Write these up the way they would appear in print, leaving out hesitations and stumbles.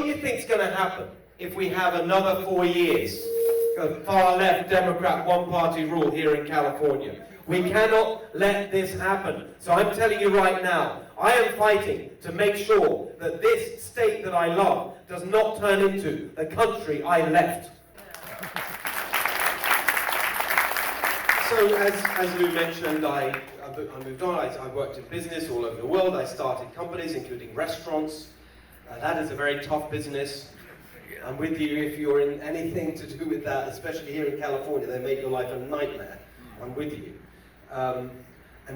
do you think's going to happen if we have another 4 years of far-left Democrat one-party rule here in California? We cannot let this happen. So I'm telling you right now, I am fighting to make sure that this state that I love does not turn into the country I left. So as Lou mentioned, I moved on. I worked in business all over the world. I started companies, including restaurants. That is a very tough business. I'm with you if you're in anything to do with that, especially here in California. They make your life a nightmare. I'm with you. And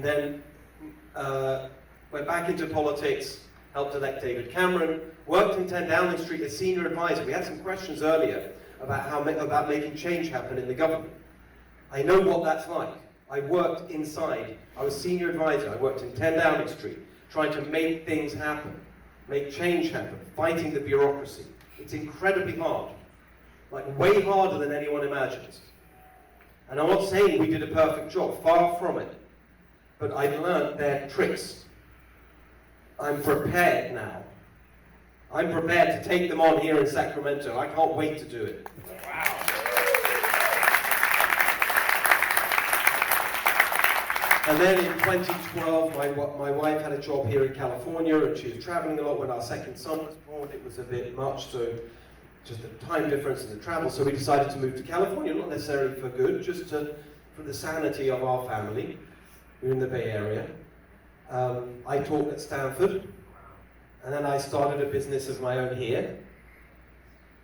then went back into politics, helped elect David Cameron, worked in 10 Downing Street as senior advisor. We had some questions earlier about making change happen in the government. I know what that's like. I worked inside. I was senior advisor. I worked in 10 Downing Street, trying to make things happen, make change happen, fighting the bureaucracy. It's incredibly hard, like way harder than anyone imagines. And I'm not saying we did a perfect job, far from it. But I've learned their tricks. I'm prepared now. I'm prepared to take them on here in Sacramento. I can't wait to do it. Wow. And then in 2012, my wife had a job here in California, and she was traveling a lot when our second son was born. It was a bit much, so just the time difference and the travel, so we decided to move to California, not necessarily for good, just for the sanity of our family. We're in the Bay Area. I taught at Stanford, and then I started a business of my own here.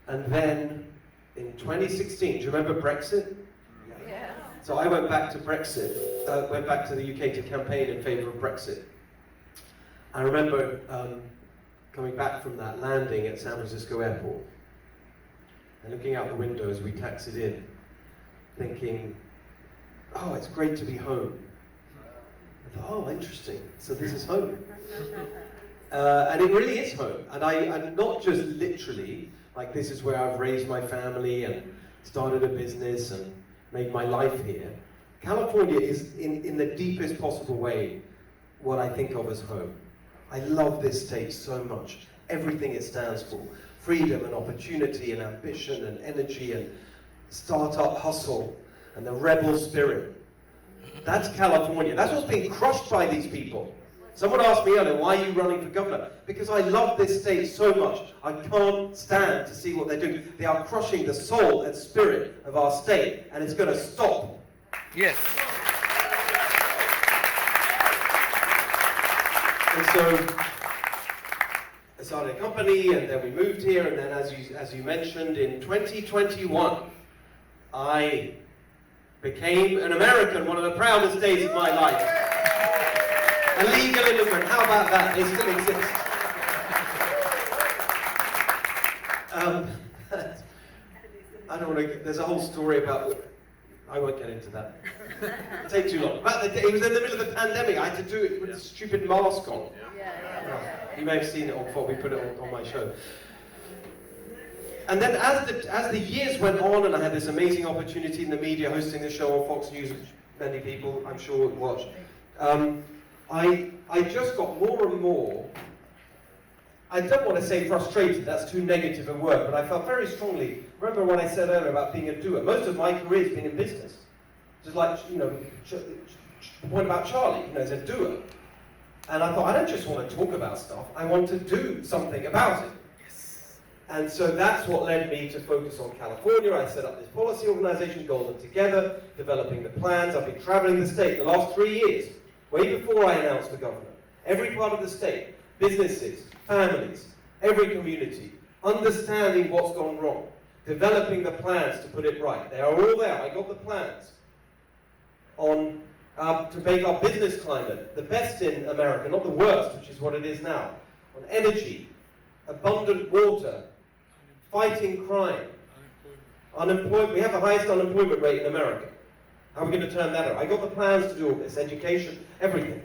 And then in 2016, do you remember Brexit? Yeah. So I went back to Brexit, went back to the UK to campaign in favour of Brexit. I remember coming back from that landing at San Francisco Airport and looking out the window as we taxied in, thinking, oh, it's great to be home. I thought, oh, interesting, so this is home. And it really is home. And not just literally, like this is where I've raised my family and started a business and made my life here. California is, in the deepest possible way, what I think of as home. I love this state so much. Everything it stands for. Freedom and opportunity and ambition and energy and startup hustle and the rebel spirit. That's California. That's what's being crushed by these people. Someone asked me earlier, why are you running for governor? Because I love this state so much. I can't stand to see what they're doing. They are crushing the soul and spirit of our state, and it's going to stop. Yes. And so I started a company, and then we moved here, and then as you mentioned, in 2021, I became an American, one of the proudest days of my life. A legal immigrant, how about that? They still exist. I don't want to, there's a whole story about, I won't get into that. It'll take too long. But it was in the middle of the pandemic, I had to do it with a stupid mask on. You may have seen it before we put it on my show. And then as the years went on, and I had this amazing opportunity in the media, hosting the show on Fox News, which many people I'm sure would watch, I just got more and more, I don't want to say frustrated, that's too negative a word, but I felt very strongly, remember what I said earlier about being a doer. Most of my career has been in business. Just like, the point about Charlie, he's a doer. And I thought, I don't just want to talk about stuff, I want to do something about it. And so that's what led me to focus on California. I set up this policy organization, Golden Together, developing the plans. I've been traveling the state the last 3 years, way before I announced the governor. Every part of the state, businesses, families, every community, understanding what's gone wrong, developing the plans to put it right. They are all there. I got the plans on to make our business climate the best in America, not the worst, which is what it is now. On energy, abundant water, fighting crime, unemployment. We have the highest unemployment rate in America. How are we going to turn that around? I got the plans to do all this, education, everything.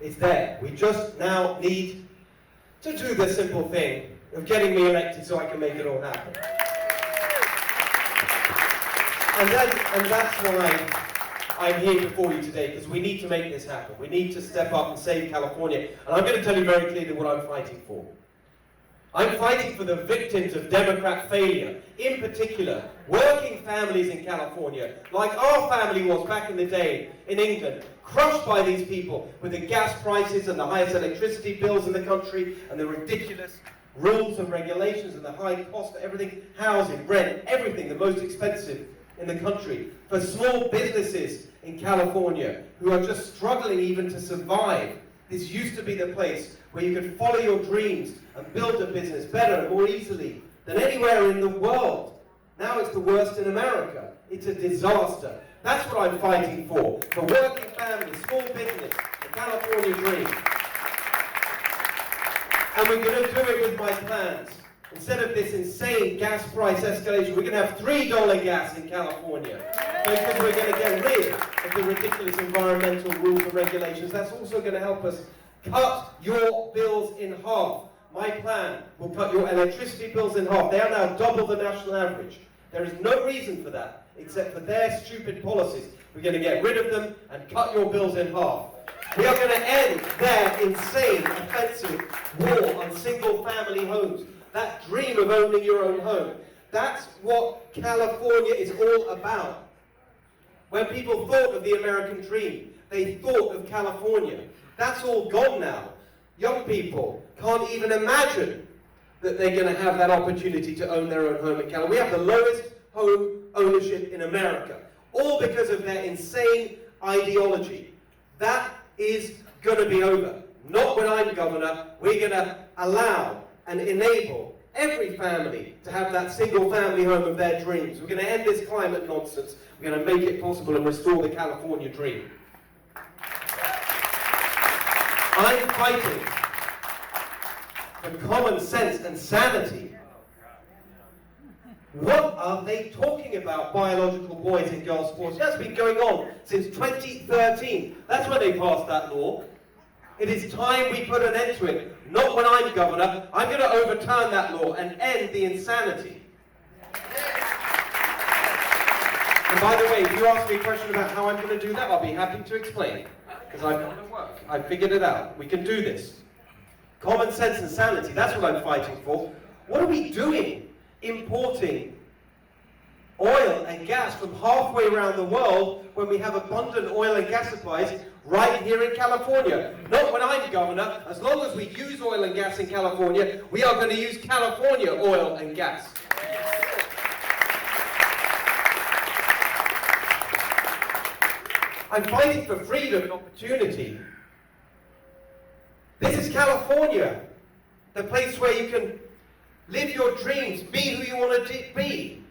It's there. We just now need to do the simple thing of getting me elected so I can make it all happen. And that's why I'm here before you today, because we need to make this happen. We need to step up and save California. And I'm going to tell you very clearly what I'm fighting for. I'm fighting for the victims of Democrat failure, in particular, working families in California, like our family was back in the day in England, crushed by these people with the gas prices and the highest electricity bills in the country and the ridiculous rules and regulations and the high cost of everything, housing, rent, everything, the most expensive in the country. For small businesses in California who are just struggling even to survive. This used to be the place where you could follow your dreams and build a business better and more easily than anywhere in the world. Now it's the worst in America. It's a disaster. That's what I'm fighting for working families, small business, the California dream. And we're going to do it with my plans. Instead of this insane gas price escalation, we're going to have $3 gas in California. Because we're going to get rid of the ridiculous environmental rules and regulations. That's also going to help us cut your bills in half. My plan will cut your electricity bills in half. They are now double the national average. There is no reason for that, except for their stupid policies. We're going to get rid of them and cut your bills in half. We are going to end their insane, offensive war on single-family homes. That dream of owning your own home. That's what California is all about. When people thought of the American dream, they thought of California. That's all gone now. Young people can't even imagine that they're going to have that opportunity to own their own home in California. We have the lowest home ownership in America, all because of their insane ideology. That is going to be over. Not when I'm governor. We're going to allow and enable every family to have that single family home of their dreams. We're going to end this climate nonsense. We're going to make it possible and restore the California dream. I'm fighting for common sense and sanity. What are they talking about, biological boys and girls sports? That's been going on since 2013. That's when they passed that law. It is time we put an end to it. Not when I'm governor. I'm going to overturn that law and end the insanity. And by the way, if you ask me a question about how I'm going to do that, I'll be happy to explain. Because I've figured it out. We can do this. Common sense and sanity, that's what I'm fighting for. What are we doing importing oil and gas from halfway around the world when we have abundant oil and gas supplies right here in California? Not when I'm governor. As long as we use oil and gas in California, we are going to use California oil and gas. I'm fighting for freedom and opportunity. This is California, the place where you can live your dreams, be who you want to be.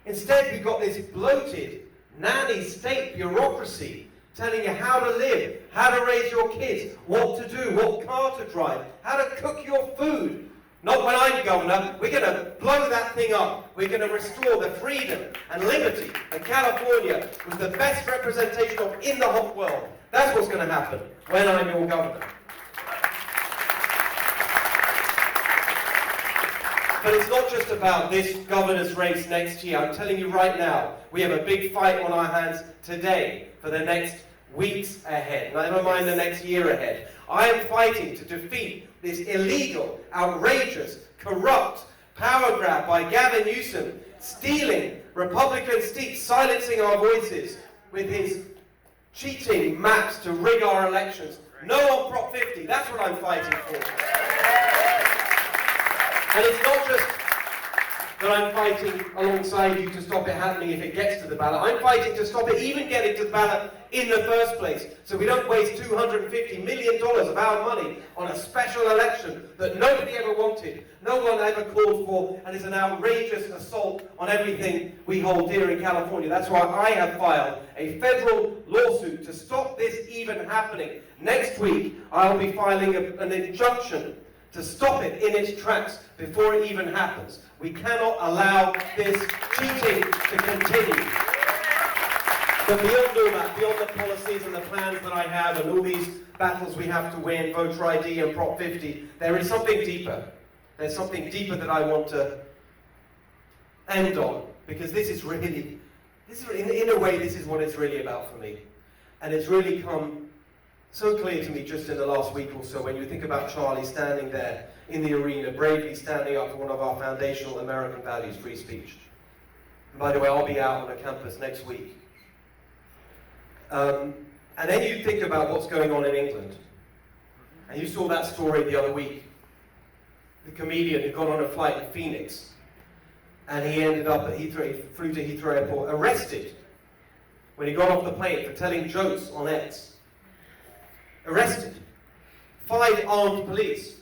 Instead, we've got this bloated, nanny state bureaucracy telling you how to live, how to raise your kids, what to do, what car to drive, how to cook your food. Not when I'm governor. We're going to blow that thing up. We're going to restore the freedom and liberty that California was the best representation of in the whole world. That's what's going to happen when I'm your governor. But it's not just about this governor's race next year. I'm telling you right now, we have a big fight on our hands today for the next weeks ahead, never mind the next year ahead. I am fighting to defeat this illegal, outrageous, corrupt power grab by Gavin Newsom, stealing Republican seats, silencing our voices with his cheating maps to rig our elections. No on Prop 50, that's what I'm fighting for. And it's not just that I'm fighting alongside you to stop it happening if it gets to the ballot. I'm fighting to stop it even getting to the ballot in the first place, so we don't waste $250 million of our money on a special election that nobody ever wanted, no one ever called for, and is an outrageous assault on everything we hold dear in California. That's why I have filed a federal lawsuit to stop this even happening. Next week, I'll be filing an injunction to stop it in its tracks before it even happens. We cannot allow this cheating to continue. But beyond all that, beyond the policies and the plans that I have and all these battles we have to win, voter ID and Prop 50, there is something deeper. There's something deeper that I want to end on, because this is really, in a way, this is what it's really about for me. And it's really come so clear to me just in the last week or so when you think about Charlie standing there in the arena, bravely standing up for one of our foundational American values, free speech. And by the way, I'll be out on a campus next week. And then you think about what's going on in England. And you saw that story the other week. The comedian who got on a flight in Phoenix, and he ended up at Heathrow, he flew to Heathrow Airport, arrested when he got off the plane for telling jokes on X. Arrested. 5 armed police.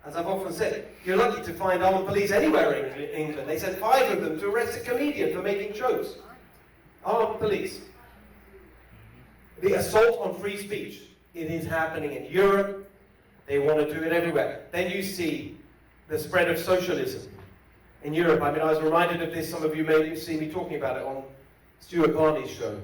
As I've often said, you're lucky to find armed police anywhere in England. They sent 5 of them to arrest a comedian for making jokes. Armed police. The assault on free speech. It is happening in Europe. They want to do it everywhere. Then you see the spread of socialism in Europe. I mean, I was reminded of this. Some of you may see me talking about it on Stuart Barney's show.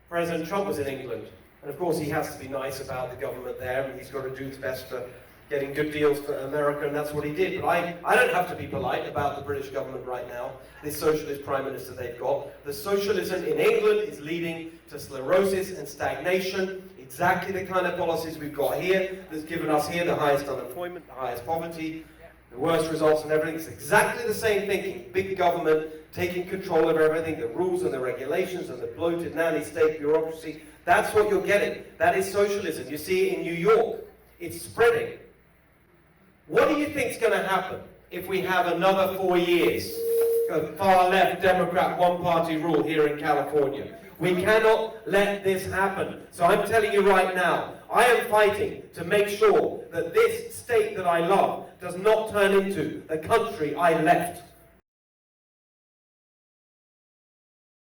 President Trump was in England. And of course, he has to be nice about the government there, and he's got to do his best for getting good deals for America, and that's what he did. But I don't have to be polite about the British government right now, this socialist prime minister they've got. The socialism in England is leading to sclerosis and stagnation, exactly the kind of policies we've got here, that's given us here the highest unemployment, the highest poverty, the worst results and everything. It's exactly the same thinking. Big government taking control of everything, the rules and the regulations and the bloated nanny state bureaucracy. That's what you're getting. That is socialism. You see it in New York. It's spreading. What do you think is going to happen if we have another 4 years of far-left Democrat one-party rule here in California? We cannot let this happen. So I'm telling you right now, I am fighting to make sure that this state that I love does not turn into the country I left.